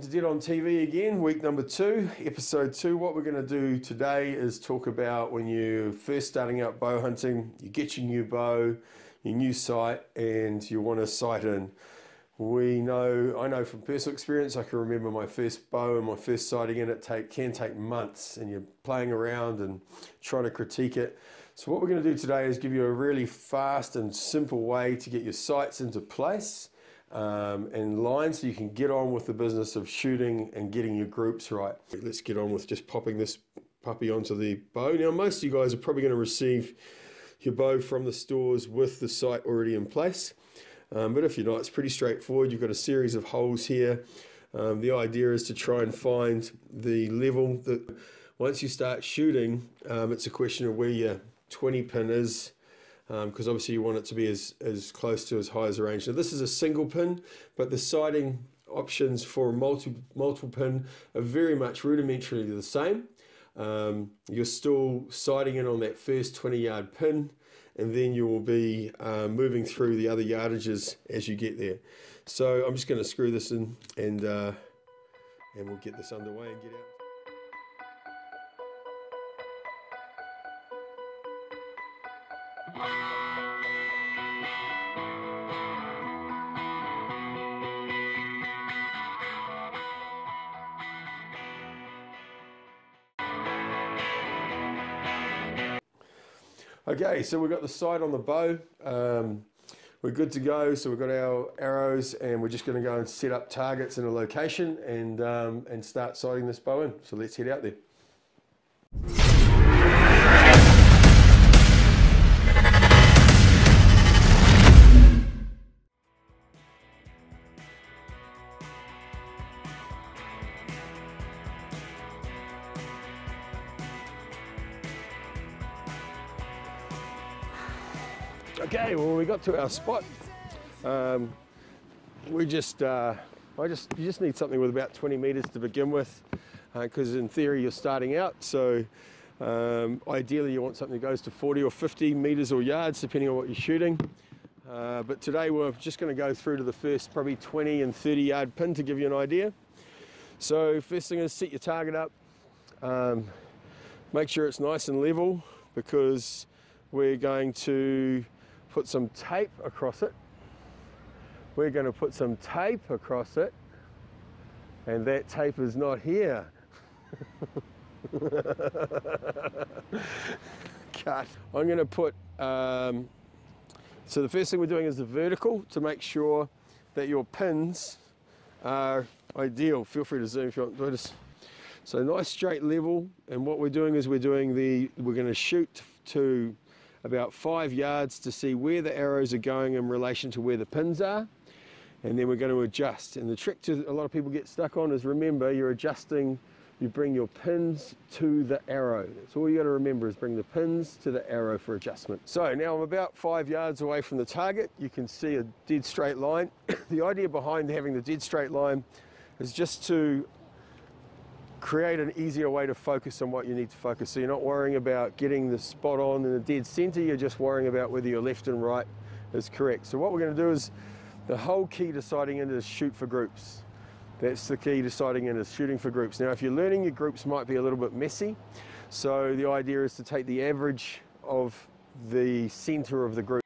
welcome to Dead on TV again, week number 2, episode 2. What we're going to do today is talk about when you're first starting out bow hunting, you get your new bow, your new sight, and you want to sight in. I know from personal experience, I can remember my first bow and my first sighting in it can take months, and you're playing around and trying to critique it. So what we're going to do today is give you a really fast and simple way to get your sights into place and line, so you can get on with the business of shooting and getting your groups right. Let's get on with just popping this puppy onto the bow. Now, most of you guys are probably going to receive your bow from the stores with the sight already in place, but if you're not, it's pretty straightforward. You've got a series of holes here. The idea is to try and find the level that once you start shooting, it's a question of where your 20 pin is, because obviously you want it to be as close to as high as the range. Now, this is a single pin, but the sighting options for multiple pin are very much rudimentarily the same. You're still sighting in on that first 20-yard pin, and then you will be moving through the other yardages as you get there. So I'm just going to screw this in, and we'll get this underway and get out. Okay, so we've got the sight on the bow. We're good to go. So we've got our arrows, and we're just going to go and set up targets in a location and start sighting this bow in. So let's head out there. Okay, well, we got to our spot. You just need something with about 20 meters to begin with, because in theory you're starting out. So ideally you want something that goes to 40 or 50 meters or yards, depending on what you're shooting. But today we're just going to go through to the first probably 20 and 30 yard pin to give you an idea. So first thing is set your target up. Make sure it's nice and level, because we're going to put some tape across it. We're going to put some tape across it, and that tape is not here. Cut. I'm going to put, so the first thing we're doing is the vertical, to make sure that your pins are ideal. Feel free to zoom if you want to do this. So nice straight level, and what we're doing is we're going to shoot to about 5 yards to see where the arrows are going in relation to where the pins are, and then we're going to adjust. And the trick to a lot of people get stuck on is, remember, you're adjusting, you bring your pins to the arrow. That's all you got to remember, is bring the pins to the arrow for adjustment. So now I'm about 5 yards away from the target. You can see a dead straight line. The idea behind having the dead straight line is just to create an easier way to focus on what you need to focus. So you're not worrying about getting the spot on in the dead center, you're just worrying about whether your left and right is correct. So what we're going to do is, the whole key to sighting in is shoot for groups. That's the key to sighting in, is shooting for groups. Now, if you're learning, your groups might be a little bit messy. So the idea is to take the average of the center of the group.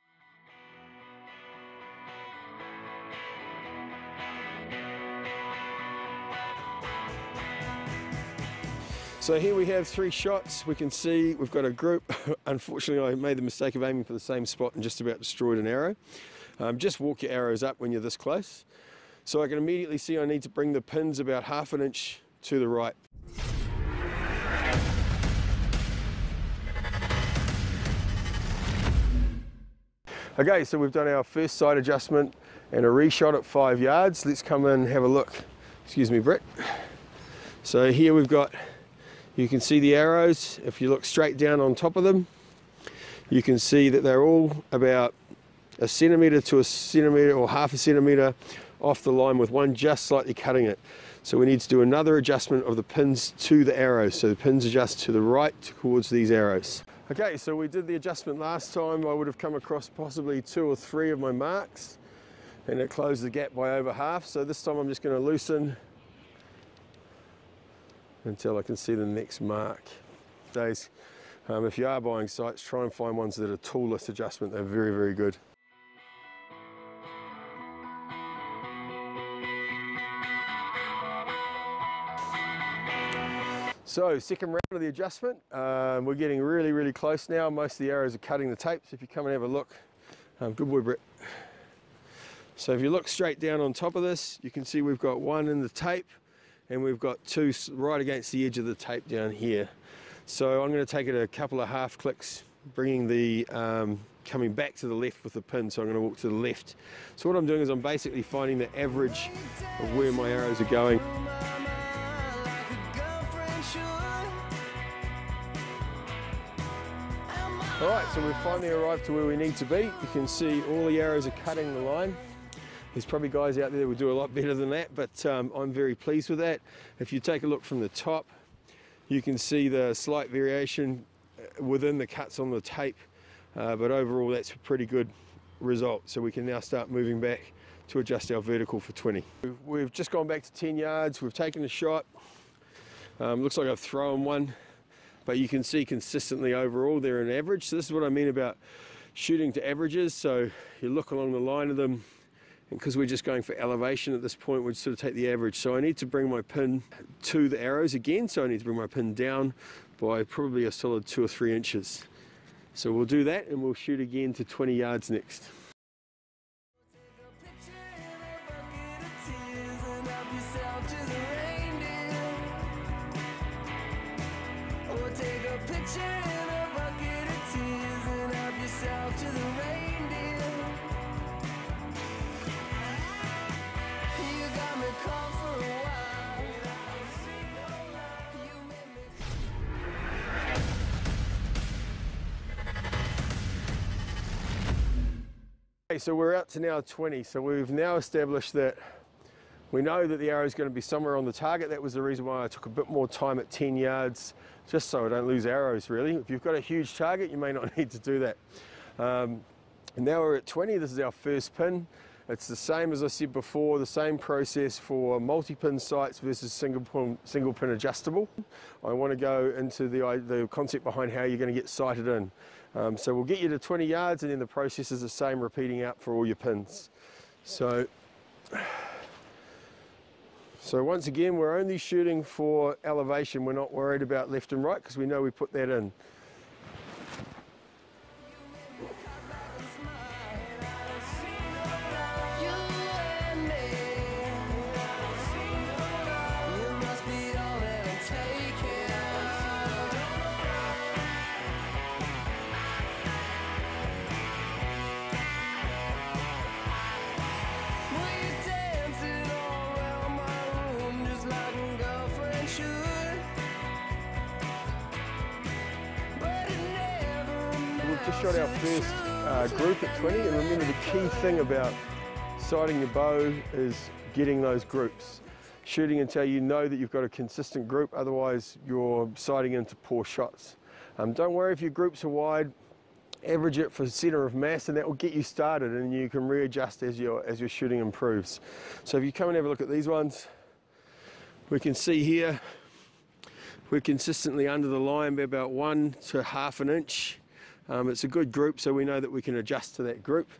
So here we have 3 shots. We can see we've got a group. Unfortunately, I made the mistake of aiming for the same spot and just about destroyed an arrow. Just walk your arrows up when you're this close. So I can immediately see I need to bring the pins about 1/2 inch to the right. Okay, so we've done our first sight adjustment and a reshot at 5 yards. Let's come in and have a look. Excuse me, Brett. So here we've got, you can see the arrows. If you look straight down on top of them, you can see that they're all about 1 centimetre to 1 centimetre or 1/2 centimetre off the line, with one just slightly cutting it. So we need to do another adjustment of the pins to the arrows. So the pins adjust to the right towards these arrows. Okay, so we did the adjustment last time. I would have come across possibly 2 or 3 of my marks, and it closed the gap by over half. So this time I'm just going to loosen until I can see the next mark. If you are buying sights, try and find ones that are toolless adjustment. They're very, very good. So second round of the adjustment, we're getting really, really close now. Most of the arrows are cutting the tape, so if you come and have a look, good boy Brett. So if you look straight down on top of this, you can see we've got one in the tape and we've got two right against the edge of the tape down here. So I'm going to take it a couple of half clicks, bringing the coming back to the left with the pin, so I'm going to walk to the left. So what I'm doing is I'm basically finding the average of where my arrows are going. Alright, so we've finally arrived to where we need to be. You can see all the arrows are cutting the line. There's probably guys out there that will do a lot better than that, but I'm very pleased with that. If you take a look from the top, you can see the slight variation within the cuts on the tape, but overall that's a pretty good result. So we can now start moving back to adjust our vertical for 20. We've just gone back to 10 yards, we've taken a shot. Looks like I've thrown one, but you can see consistently overall they're an average. So this is what I mean about shooting to averages. So you look along the line of them, and because we're just going for elevation at this point, we'd sort of take the average. So I need to bring my pin to the arrows again, so I need to bring my pin down by probably a solid 2 or 3 inches. So we'll do that and we'll shoot again to 20 yards next. Okay, so we're out to now 20, so we've now established that we know that the arrow is going to be somewhere on the target. That was the reason why I took a bit more time at 10 yards, just so I don't lose arrows really. If you've got a huge target, you may not need to do that. And now we're at 20, this is our first pin. It's the same as I said before, the same process for multi-pin sights versus single pin adjustable. I want to go into the concept behind how you're going to get sighted in. So we'll get you to 20 yards and then the process is the same, repeating out for all your pins. So once again, we're only shooting for elevation. We're not worried about left and right because we know we put that in. Just shot our first group at 20, and remember the key thing about sighting your bow is getting those groups. Shooting until you know that you've got a consistent group, otherwise you're sighting into poor shots. Don't worry if your groups are wide, average it for center of mass and that will get you started and you can readjust as your shooting improves. So if you come and have a look at these ones, we can see here we're consistently under the line by about 1 to half an inch. It's a good group, so we know that we can adjust to that group.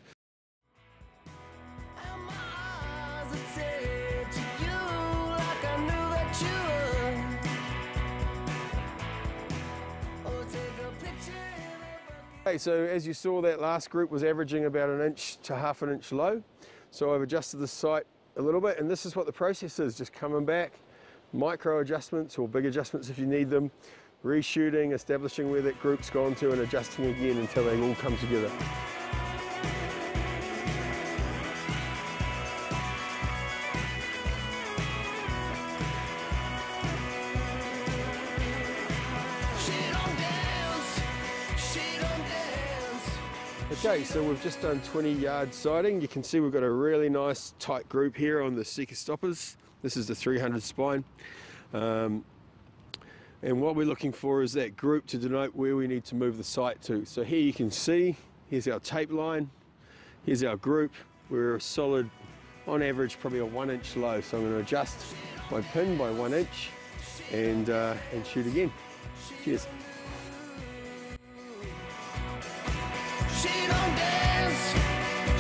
Okay, so as you saw, that last group was averaging about 1 inch to half an inch low. So I've adjusted the sight a little bit, and this is what the process is, just coming back, micro adjustments or big adjustments if you need them. Reshooting, establishing where that group's gone to and adjusting again until they all come together. Okay, so we've just done 20 yard sighting. You can see we've got a really nice tight group here on the seeker stoppers. This is the 300 spine. And what we're looking for is that group to denote where we need to move the sight to. So here you can see, here's our tape line, here's our group. We're a solid, on average, probably a 1 inch low. So I'm going to adjust my pin by 1 inch. and shoot again. Cheers. She don't dance,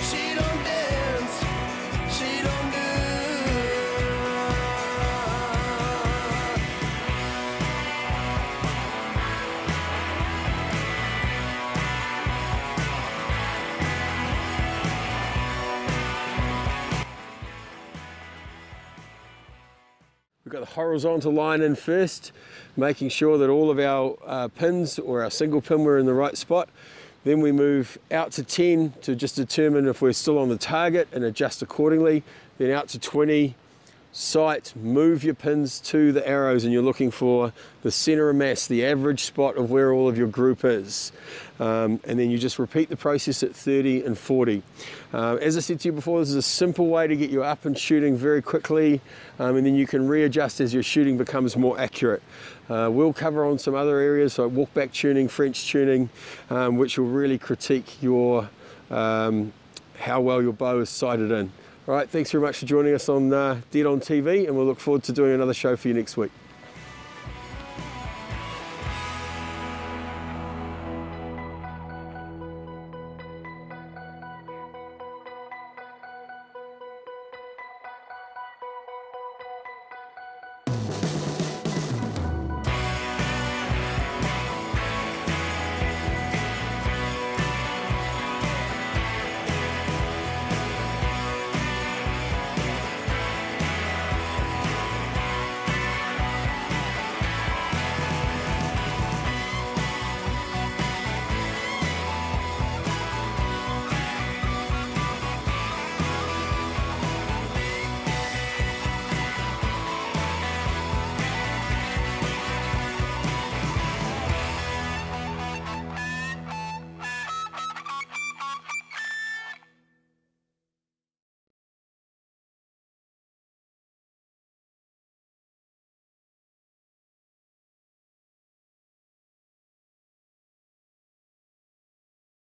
she don't dance, she don't do. We've got the horizontal line in first, making sure that all of our pins or our single pin were in the right spot. Then we move out to 10 to just determine if we're still on the target and adjust accordingly. Then out to 20, sight, move your pins to the arrows, and you're looking for the center of mass, the average spot of where all of your group is. And then you just repeat the process at 30 and 40. As I said to you before, this is a simple way to get you up and shooting very quickly, and then you can readjust as your shooting becomes more accurate. We'll cover on some other areas like walk back tuning, French tuning, which will really critique your how well your bow is sighted in. All right, thanks very much for joining us on Dead on TV, and we'll look forward to doing another show for you next week.